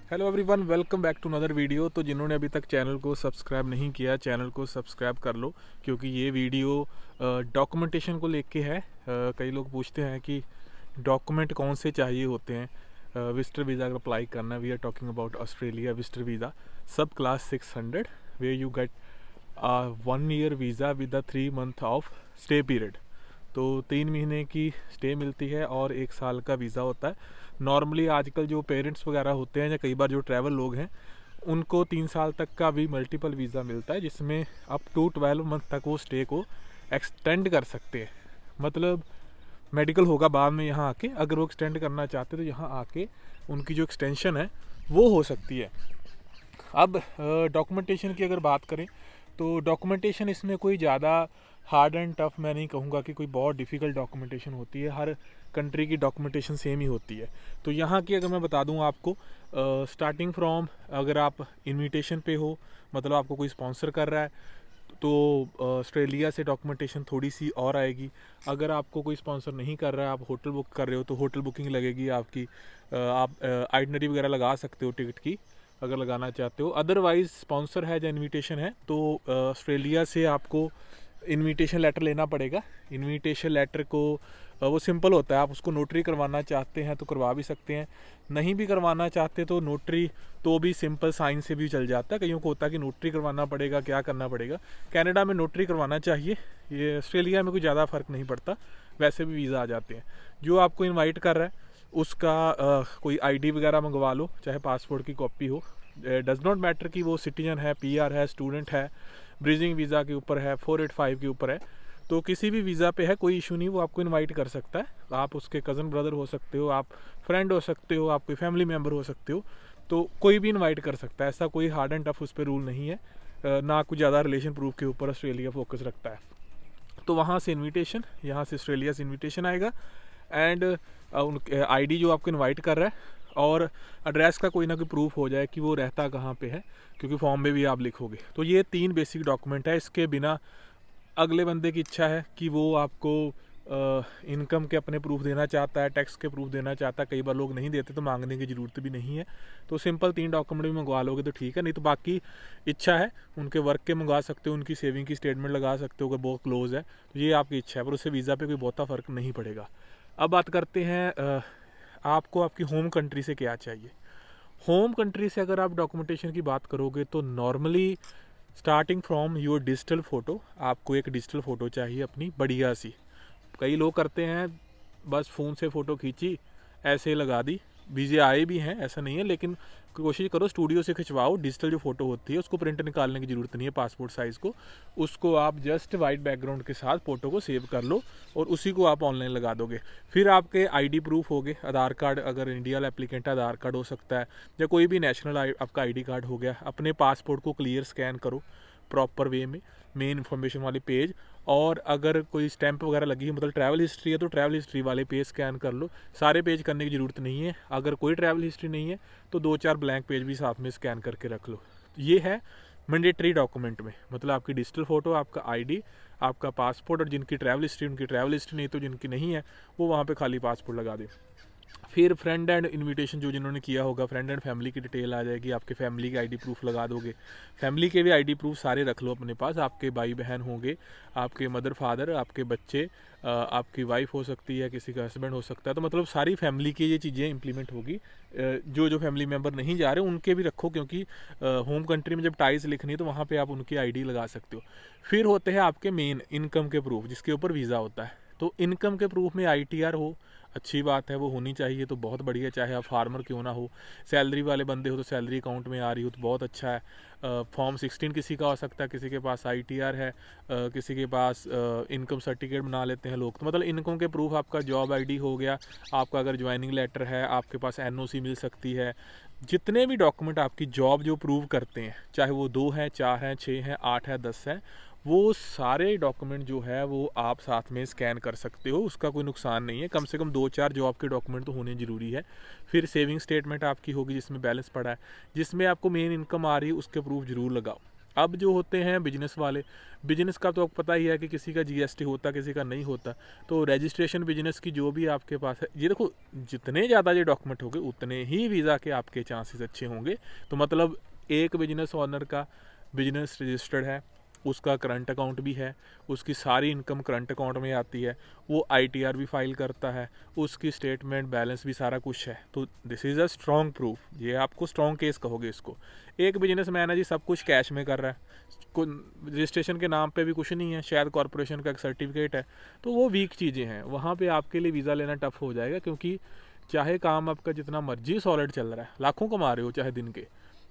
Hello everyone, welcome back to another video. तो जिन्होंने अभी तक चैनल को सब्सक्राइब नहीं किया, चैनल को सब्सक्राइब कर लो, क्योंकि ये वीडियो डॉक्यूमेंटेशन को लेके है। कई लोग पूछते हैं कि डॉक्यूमेंट कौन से चाहिए होते हैं विजिटर वीज़ा अगर अप्लाई करना। We are talking about Australia visitor visa subclass 600 way you get 1 year visa with the 3 month of stay period. तो 3 महीने की स्टे मिलती है और 1 साल का वीज़ा होता है। नॉर्मली आजकल जो पेरेंट्स वगैरह होते हैं या कई बार जो ट्रैवल लोग हैं उनको 3 साल तक का भी मल्टीपल वीज़ा मिलता है, जिसमें अप टू 12 मंथ तक वो स्टे को एक्सटेंड कर सकते हैं। मतलब मेडिकल होगा बाद में यहाँ आके, अगर वो एक्सटेंड करना चाहते तो यहाँ आके उनकी जो एक्सटेंशन है वो हो सकती है। अब डॉक्यूमेंटेशन की अगर बात करें तो डॉक्यूमेंटेशन इसमें कोई ज़्यादा हार्ड एंड टफ मैं नहीं कहूँगा कि कोई बहुत डिफ़िकल्ट डॉक्यूमेंटेशन होती है। हर कंट्री की डॉक्यूमेंटेशन सेम ही होती है। तो यहाँ की अगर मैं बता दूँ आपको, स्टार्टिंग फ्रॉम, अगर आप इनविटेशन पे हो, मतलब आपको कोई स्पॉन्सर कर रहा है, तो ऑस्ट्रेलिया से डॉक्यूमेंटेशन थोड़ी सी और आएगी। अगर आपको कोई स्पॉन्सर नहीं कर रहा है, आप होटल बुक कर रहे हो, तो होटल बुकिंग लगेगी आपकी। आप आइटनरी वगैरह लगा सकते हो टिकट की अगर लगाना चाहते हो। अदरवाइज़ स्पॉन्सर है या इनविटेशन है तो ऑस्ट्रेलिया से आपको इनविटेशन लेटर लेना पड़ेगा। इनविटेशन लेटर को वो सिंपल होता है, आप उसको नोटरी करवाना चाहते हैं तो करवा भी सकते हैं, नहीं भी करवाना चाहते तो नोटरी तो भी सिंपल साइन से भी चल जाता है। कईयों को होता है कि नोटरी करवाना पड़ेगा, क्या करना पड़ेगा। कनाडा में नोटरी करवाना चाहिए, ये ऑस्ट्रेलिया में कोई ज़्यादा फ़र्क नहीं पड़ता, वैसे भी वीज़ा आ जाते हैं। जो आपको इन्वाइट कर रहा है उसका कोई आईडी वगैरह मंगवा लो, चाहे पासपोर्ट की कॉपी हो। डज़ नॉट मैटर कि वो सिटीजन है, पीआर है, स्टूडेंट है, ब्रिजिंग वीज़ा के ऊपर है, 485 के ऊपर है, तो किसी भी वीज़ा पे है, कोई इशू नहीं, वो आपको इनवाइट कर सकता है। आप उसके कज़न ब्रदर हो सकते हो, आप फ्रेंड हो सकते हो, आप कोई फैमिली मेम्बर हो सकते हो, तो कोई भी इनवाइट कर सकता है। ऐसा कोई हार्ड एंड टफ उस पर रूल नहीं है। ना कोई ज़्यादा रिलेशन प्रूफ के ऊपर ऑस्ट्रेलिया फोकस रखता है। तो वहाँ से इन्विटेशन, यहाँ से ऑस्ट्रेलिया से इन्विटेशन आएगा एंड उनके आईडी जो आपको इनवाइट कर रहा है, और एड्रेस का कोई ना कोई प्रूफ हो जाए कि वो रहता कहाँ पे है, क्योंकि फॉर्म में भी आप लिखोगे। तो ये 3 बेसिक डॉक्यूमेंट है। इसके बिना अगले बंदे की इच्छा है कि वो आपको इनकम के अपने प्रूफ देना चाहता है, टैक्स के प्रूफ देना चाहता है, कई बार लोग नहीं देते तो मांगने की ज़रूरत भी नहीं है। तो सिंपल 3 डॉक्यूमेंट भी मंगवा लोगे तो ठीक है, नहीं तो बाकी इच्छा है उनके वर्क के मंगवा सकते हो, उनकी सेविंग की स्टेटमेंट लगा सकते हो अगर बहुत क्लोज है, तो ये आपकी इच्छा है, पर उससे वीज़ा पे कोई बहुता फ़र्क नहीं पड़ेगा। अब बात करते हैं आपको आपकी होम कंट्री से क्या चाहिए। होम कंट्री से अगर आप डॉक्यूमेंटेशन की बात करोगे तो normally starting from your digital photo, आपको एक डिजिटल फ़ोटो चाहिए अपनी बढ़िया सी। कई लोग करते हैं बस फ़ोन से फ़ोटो खींची, ऐसे लगा दी, वीज़े आए भी हैं, ऐसा नहीं है, लेकिन कोशिश करो स्टूडियो से खिंचवाओ। डिजिटल जो फ़ोटो होती है उसको प्रिंट निकालने की ज़रूरत नहीं है, पासपोर्ट साइज़ को, उसको आप जस्ट वाइट बैकग्राउंड के साथ फ़ोटो को सेव कर लो और उसी को आप ऑनलाइन लगा दोगे। फिर आपके आईडी प्रूफ हो गए, आधार कार्ड, अगर इंडिया एप्लीकेंट है आधार कार्ड हो सकता है, या कोई भी नेशनल आपका आईडी कार्ड हो गया। अपने पासपोर्ट को क्लियर स्कैन करो प्रॉपर वे में, मेन इन्फॉर्मेशन वाले पेज, और अगर कोई स्टैंप वगैरह लगी है, मतलब ट्रैवल हिस्ट्री है तो ट्रैवल हिस्ट्री वाले पेज स्कैन कर लो। सारे पेज करने की ज़रूरत नहीं है। अगर कोई ट्रैवल हिस्ट्री नहीं है तो 2-4 ब्लैंक पेज भी साथ में स्कैन करके रख लो। ये है मैंडेटरी डॉक्यूमेंट में, मतलब आपकी डिजिटल फ़ोटो, आपका आईडी, आपका पासपोर्ट, और जिनकी ट्रैवल हिस्ट्री उनकी ट्रैवल हिस्ट्री, नहीं तो जिनकी नहीं है वो वहाँ पे खाली पासपोर्ट लगा दें। फिर फ्रेंड एंड इनविटेशन जो जिन्होंने किया होगा, फ्रेंड एंड फैमिली की डिटेल आ जाएगी, आपके फैमिली के आईडी प्रूफ लगा दोगे। फैमिली के भी आईडी प्रूफ सारे रख लो अपने पास, आपके भाई बहन होंगे, आपके मदर फादर, आपके बच्चे, आपकी वाइफ हो सकती है, किसी का हस्बैंड हो सकता है, तो मतलब सारी फैमिली की ये चीज़ें इंप्लीमेंट होगी। जो जो फैमिली मेम्बर नहीं जा रहे उनके भी रखो, क्योंकि होम कंट्री में जब टाइज लिखनी है तो वहाँ पर आप उनकी आईडी लगा सकते हो। फिर होते हैं आपके मेन इनकम के प्रूफ, जिसके ऊपर वीज़ा होता है। तो इनकम के प्रूफ में ITR हो, अच्छी बात है, वो होनी चाहिए, तो बहुत बढ़िया, चाहे आप फार्मर क्यों ना हो। सैलरी वाले बंदे हो तो सैलरी अकाउंट में आ रही हो तो बहुत अच्छा है। फॉर्म 16 किसी का हो सकता है, किसी के पास ITR है, किसी के पास इनकम सर्टिफिकेट बना लेते हैं लोग। तो मतलब इनकम के प्रूफ, आपका जॉब ID हो गया, आपका अगर ज्वाइनिंग लेटर है, आपके पास NOC मिल सकती है। जितने भी डॉक्यूमेंट आपकी जॉब जो प्रूव करते हैं, चाहे वो 2 हैं, 4 हैं, 6 हैं, 8 हैं, 10 हैं, वो सारे डॉक्यूमेंट जो है वो आप साथ में स्कैन कर सकते हो, उसका कोई नुकसान नहीं है। कम से कम 2-4 जॉब के डॉक्यूमेंट तो होने ज़रूरी है। फिर सेविंग स्टेटमेंट आपकी होगी जिसमें बैलेंस पड़ा है, जिसमें आपको मेन इनकम आ रही है, उसके प्रूफ ज़रूर लगाओ। अब जो होते हैं बिजनेस वाले, बिजनेस का तो आपको पता ही है कि किसी का जीएसटी होता, किसी का नहीं होता। तो रजिस्ट्रेशन बिजनेस की जो भी आपके पास है, ये देखो जितने ज़्यादा ये डॉक्यूमेंट होंगे उतने ही वीज़ा के आपके चांसेस अच्छे होंगे। तो मतलब एक बिजनेस ओनर का बिजनेस रजिस्टर्ड है, उसका करंट अकाउंट भी है, उसकी सारी इनकम करंट अकाउंट में आती है, वो आईटीआर भी फाइल करता है, उसकी स्टेटमेंट बैलेंस भी सारा कुछ है। तो this is a strong proof, ये आपको स्ट्रॉन्ग केस कहोगे इसको। एक बिजनेसमैन है जी, सब कुछ कैश में कर रहा है, रजिस्ट्रेशन के नाम पे भी कुछ नहीं है, शायद कॉरपोरेशन का एक सर्टिफिकेट है, तो वो वीक चीज़ें हैं, वहाँ पे आपके लिए वीज़ा लेना टफ हो जाएगा। क्योंकि चाहे काम आपका जितना मर्जी सॉलिड चल रहा है, लाखों कमा रहे हो चाहे दिन के,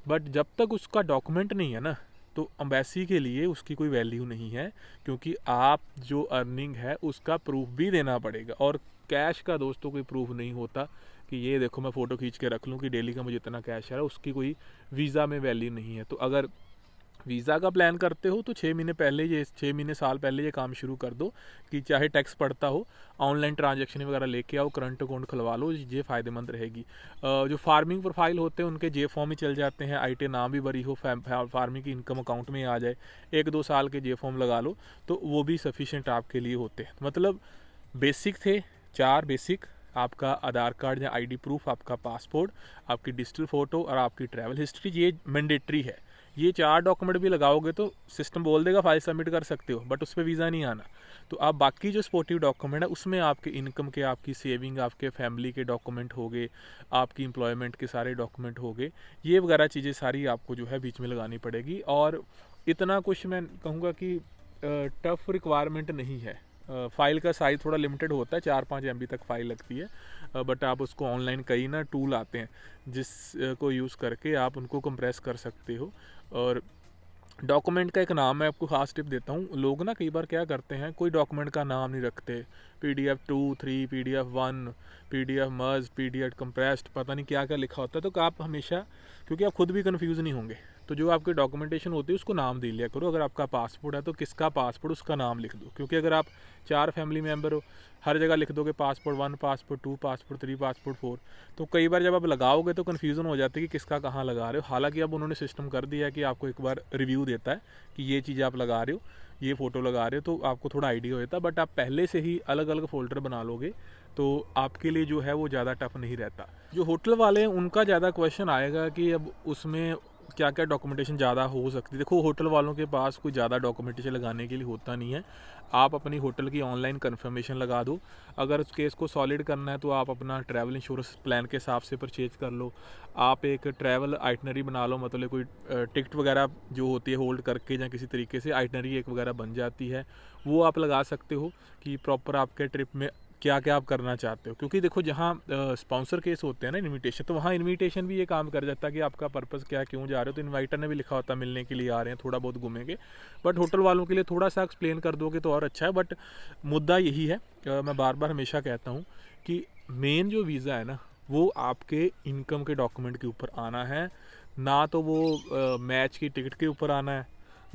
बट जब तक उसका डॉक्यूमेंट नहीं है ना, तो अम्बेसी के लिए उसकी कोई वैल्यू नहीं है। क्योंकि आप जो अर्निंग है उसका प्रूफ भी देना पड़ेगा, और कैश का दोस्तों कोई प्रूफ नहीं होता कि ये देखो मैं फ़ोटो खींच के रख लूँ कि डेली का मुझे इतना कैश आ रहा है, उसकी कोई वीज़ा में वैल्यू नहीं है। तो अगर वीज़ा का प्लान करते हो तो 6 महीने पहले, ये 6 महीने साल पहले ये काम शुरू कर दो कि चाहे टैक्स पड़ता हो, ऑनलाइन ट्रांजैक्शन वगैरह लेके आओ, करंट अकाउंट खुलवा लो, ये फ़ायदेमंद रहेगी। जो फार्मिंग प्रोफाइल होते हैं उनके जे फॉर्म ही चल जाते हैं, आईटी ना भी भरी हो, फार्मिंग की इनकम अकाउंट में आ जाए, 1-2 साल के जे फॉर्म लगा लो, तो वो भी सफिशेंट आपके लिए होते हैं। मतलब बेसिक थे 4 बेसिक, आपका आधार कार्ड या आईडी प्रूफ, आपका पासपोर्ट, आपकी डिजिटल फ़ोटो और आपकी ट्रैवल हिस्ट्री, ये मैंडेटरी है। ये 4 डॉक्यूमेंट भी लगाओगे तो सिस्टम बोल देगा फाइल सबमिट कर सकते हो, बट उस पर वीज़ा नहीं आना। तो आप बाकी जो सपोर्टिव डॉक्यूमेंट है उसमें आपके इनकम के, आपकी सेविंग, आपके फैमिली के डॉक्यूमेंट हो गए, आपकी एम्प्लॉयमेंट के सारे डॉक्यूमेंट हो गए, ये वगैरह चीज़ें सारी आपको जो है बीच में लगानी पड़ेगी। और इतना कुछ मैं कहूँगा कि टफ रिक्वायरमेंट नहीं है। फ़ाइल का साइज़ थोड़ा लिमिटेड होता है, 4-5 MB तक फ़ाइल लगती है, बट आप उसको ऑनलाइन कई ना टूल आते हैं जिस को यूज़ करके आप उनको कंप्रेस कर सकते हो। और डॉक्यूमेंट का एक नाम मैं आपको ख़ास टिप देता हूँ। लोग ना कई बार क्या करते हैं, कोई डॉक्यूमेंट का नाम नहीं रखते, PDF 2, 3, PDF 1, PDF मर्ज, PDF कंप्रेस्ड, पता नहीं क्या क्या लिखा होता है। तो आप हमेशा, क्योंकि आप खुद भी कन्फ्यूज़ नहीं होंगे, तो जो आपकी डॉक्यूमेंटेशन होती है उसको नाम दे लिया करो। अगर आपका पासपोर्ट है तो किसका पासपोर्ट, उसका नाम लिख दो। क्योंकि अगर आप 4 फैमिली मेम्बर हो, हर जगह लिख दोगे पासपोर्ट 1, पासपोर्ट 2, पासपोर्ट 3, पासपोर्ट 4, तो कई बार जब आप लगाओगे तो कन्फ्यूज़न हो जाती है कि किसका कहाँ लगा रहे हो। हालांकि अब उन्होंने सिस्टम कर दिया है कि आपको एक बार रिव्यू देता है कि ये चीज़ आप लगा रहे हो, ये फ़ोटो लगा रहे हो, तो आपको थोड़ा आइडिया हो जाता है। बट आप पहले से ही अलग अलग फ़ोल्डर बना लोगे तो आपके लिए जो है वो ज़्यादा टफ नहीं रहता। जो होटल वाले हैं उनका ज़्यादा क्वेश्चन आएगा कि अब उसमें क्या क्या डॉक्यूमेंटेशन ज़्यादा हो सकती है। देखो होटल वालों के पास कोई ज़्यादा डॉक्यूमेंटेशन लगाने के लिए होता नहीं है। आप अपनी होटल की ऑनलाइन कन्फर्मेशन लगा दो। अगर उस केस को सॉलिड करना है तो आप अपना ट्रैवल इंश्योरेंस प्लान के हिसाब से परचेज कर लो। आप एक ट्रैवल आइटनरी बना लो, मतलब कोई टिकट वगैरह जो होती है होल्ड करके या किसी तरीके से आइटनरी एक वगैरह बन जाती है, वो आप लगा सकते हो कि प्रॉपर आपके ट्रिप में क्या क्या आप करना चाहते हो। क्योंकि देखो जहाँ स्पॉन्सर केस होते हैं ना, इनविटेशन, तो वहाँ इनविटेशन भी ये काम कर जाता है कि आपका पर्पस क्या, क्यों जा रहे हो। तो इनवाइटर ने भी लिखा होता है मिलने के लिए आ रहे हैं, थोड़ा बहुत घूमेंगे। बट होटल वालों के लिए थोड़ा सा एक्सप्लेन कर दोगे तो और अच्छा है। बट मुद्दा यही है, मैं बार बार हमेशा कहता हूँ कि मेन जो वीज़ा है ना, वो आपके इनकम के डॉक्यूमेंट के ऊपर आना है, ना तो वो मैच की टिकट के ऊपर आना है,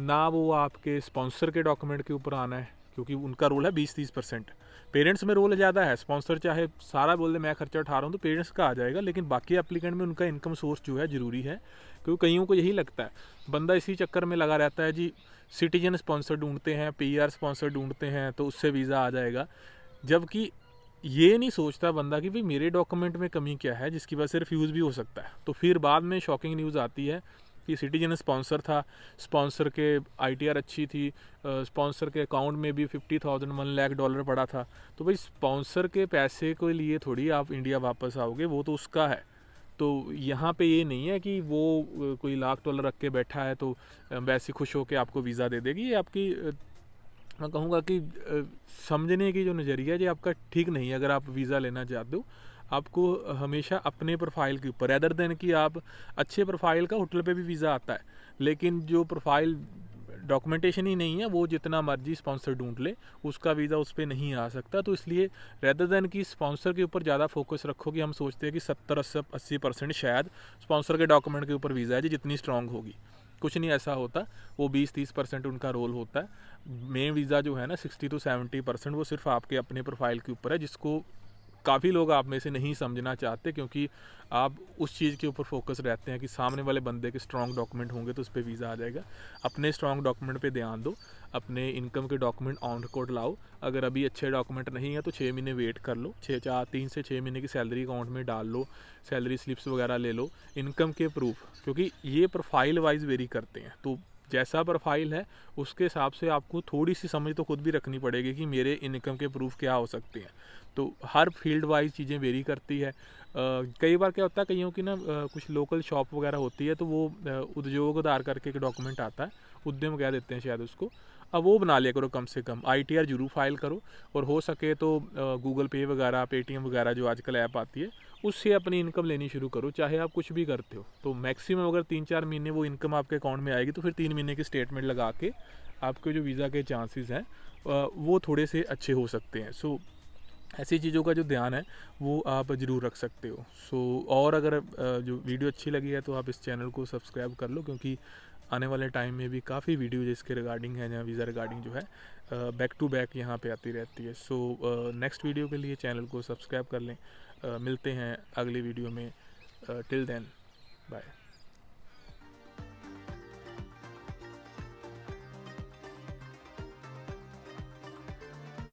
ना वो आपके स्पॉन्सर के डॉक्यूमेंट के ऊपर आना है। क्योंकि उनका रोल है 20-30%, पेरेंट्स में रोल ज़्यादा है। स्पॉन्सर चाहे सारा बोल दे मैं खर्चा उठा रहा हूँ तो पेरेंट्स का आ जाएगा, लेकिन बाकी एप्लीकेंट में उनका इनकम सोर्स जो है ज़रूरी है। क्योंकि कईयों को यही लगता है, बंदा इसी चक्कर में लगा रहता है जी, सिटीजन स्पॉन्सर ढूंढते हैं, PR स्पॉन्सर ढूंढते हैं तो उससे वीज़ा आ जाएगा। जबकि ये नहीं सोचता बंदा कि भाई मेरे डॉक्यूमेंट में कमी क्या है जिसकी वजह से रिफ्यूज़ भी हो सकता है। तो फिर बाद में शॉकिंग न्यूज़ आती है कि सिटीजन स्पॉन्सर था, स्पॉन्सर के ITR अच्छी थी, स्पॉन्सर के अकाउंट में भी 50,000 $1 लाख पड़ा था। तो भाई स्पॉन्सर के पैसे के लिए थोड़ी आप इंडिया वापस आओगे, वो तो उसका है। तो यहाँ पे ये नहीं है कि वो कोई $1 लाख रख के बैठा है तो वैसे खुश होकर आपको वीज़ा दे देगी। ये आपकी मैं कहूँगा कि समझने की जो नज़रिया है ये आपका ठीक नहीं है। अगर आप वीज़ा लेना चाहते हो, आपको हमेशा अपने प्रोफाइल के ऊपर, अदर देन कि आप अच्छे प्रोफाइल का होटल पे भी वीज़ा आता है, लेकिन जो प्रोफाइल डॉक्यूमेंटेशन ही नहीं है, वो जितना मर्जी स्पॉन्सर ढूंढ ले उसका वीज़ा उस पर नहीं आ सकता। तो इसलिए रेदर देन कि स्पॉन्सर के ऊपर ज़्यादा फोकस रखो कि हम सोचते हैं कि 70-80% शायद स्पॉन्सर के डॉक्यूमेंट के ऊपर वीज़ा है जितनी स्ट्रॉन्ग होगी, कुछ नहीं ऐसा होता। वो 20-30% उनका रोल होता है। मेन वीज़ा जो है ना 60-70% वो सिर्फ आपके अपने प्रोफाइल के ऊपर है, जिसको काफ़ी लोग आप में से नहीं समझना चाहते, क्योंकि आप उस चीज़ के ऊपर फोकस रहते हैं कि सामने वाले बंदे के स्ट्रॉन्ग डॉक्यूमेंट होंगे तो उस पर वीज़ा आ जाएगा। अपने स्ट्रॉन्ग डॉक्यूमेंट पे ध्यान दो, अपने इनकम के डॉक्यूमेंट ऑन रिकॉर्ड लाओ। अगर अभी अच्छे डॉक्यूमेंट नहीं है तो 6 महीने वेट कर लो, 3 से 6 महीने की सैलरी अकाउंट में डाल लो, सैलरी स्लिप्स वगैरह ले लो, इनकम के प्रूफ, क्योंकि ये प्रोफाइल वाइज वेरी करते हैं। तो जैसा प्रोफाइल है उसके हिसाब से आपको थोड़ी सी समझ तो खुद भी रखनी पड़ेगी कि मेरे इनकम के प्रूफ क्या हो सकते हैं। तो हर फील्ड वाइज चीज़ें वेरी करती है। कई बार क्या होता है, कईयों की ना कुछ लोकल शॉप वगैरह होती है तो वो उद्योग आधार करके एक डॉक्यूमेंट आता है, उद्यम कह देते हैं शायद उसको। अब वो बना लिया करो, कम से कम ITR जरूर फाइल करो, और हो सके तो गूगल पे वगैरह, पेटीएम वगैरह जो आजकल ऐप आती है उससे अपनी इनकम लेनी शुरू करो, चाहे आप कुछ भी करते हो। तो मैक्सिमम अगर 3-4 महीने वो इनकम आपके अकाउंट में आएगी तो फिर 3 महीने की स्टेटमेंट लगा के आपके जो वीज़ा के चांसेस हैं वो थोड़े से अच्छे हो सकते हैं। सो ऐसी चीज़ों का जो ध्यान है वो आप ज़रूर रख सकते हो। और अगर जो वीडियो अच्छी लगी है तो आप इस चैनल को सब्सक्राइब कर लो, क्योंकि आने वाले टाइम में भी काफ़ी वीडियो जिसके रिगार्डिंग है, जहाँ वीज़ा रिगार्डिंग जो है बैक टू बैक यहाँ पे आती रहती है। नेक्स्ट वीडियो के लिए चैनल को सब्सक्राइब कर लें। मिलते हैं अगली वीडियो में। Till then bye.